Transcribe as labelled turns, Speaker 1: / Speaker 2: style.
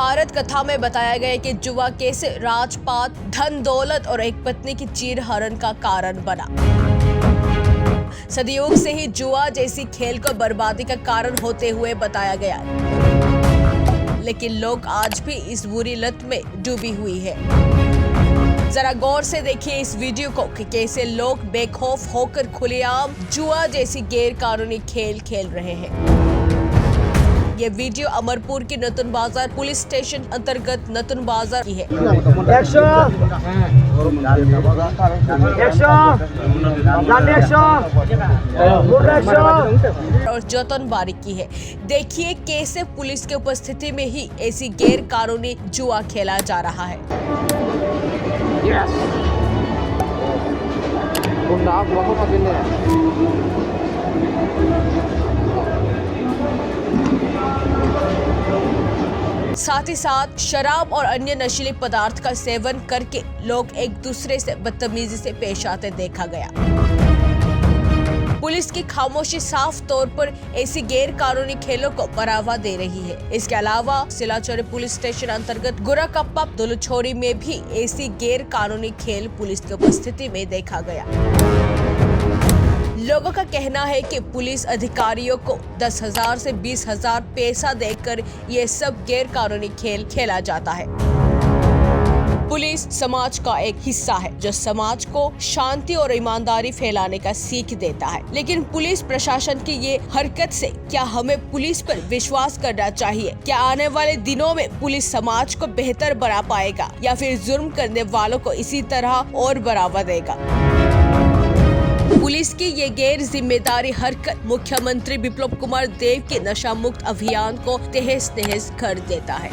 Speaker 1: महाभारत कथा में बताया गया कि जुआ कैसे राजपाट, धन दौलत और एक पत्नी की चीर हरण का कारण बना। सदियों से ही जुआ जैसी खेल को बर्बादी का कारण होते हुए बताया गया, लेकिन लोग आज भी इस बुरी लत में डूबी हुई है। जरा गौर से देखिए इस वीडियो को कि कैसे लोग बेखौफ होकर खुलेआम जुआ जैसी गैर कानूनी खेल खेल रहे हैं। ये वीडियो अमरपुर की नतुन बाजार पुलिस स्टेशन अंतर्गत नतुन बाजार की है। और जतन बारिक की है। देखिए कैसे पुलिस के उपस्थिति में ही ऐसी गैर कानूनी जुआ खेला जा रहा है। साथ ही साथ शराब और अन्य नशीले पदार्थ का सेवन करके लोग एक दूसरे से बदतमीजी से पेश आते देखा गया। पुलिस की खामोशी साफ तौर पर ऐसी गैर कानूनी खेलों को बढ़ावा दे रही है। इसके अलावा सिलाचौरी पुलिस स्टेशन अंतर्गत गुराकप्पा दुलछोरी में भी ऐसी गैर कानूनी खेल पुलिस की उपस्थिति में देखा गया। लोगों का कहना है कि पुलिस अधिकारियों को 10,000 से 20,000 पैसा देकर ये सब गैर कानूनी खेल खेला जाता है। पुलिस समाज का एक हिस्सा है जो समाज को शांति और ईमानदारी फैलाने का सीख देता है, लेकिन पुलिस प्रशासन की ये हरकत से क्या हमें पुलिस पर विश्वास करना चाहिए? क्या आने वाले दिनों में पुलिस समाज को बेहतर बना पाएगा या फिर जुर्म करने वालों को इसी तरह और बढ़ावा देगा? पुलिस की ये गैर जिम्मेदारी हरकत मुख्यमंत्री बिप्लब कुमार देव के नशा मुक्त अभियान को तहस नहस कर देता है।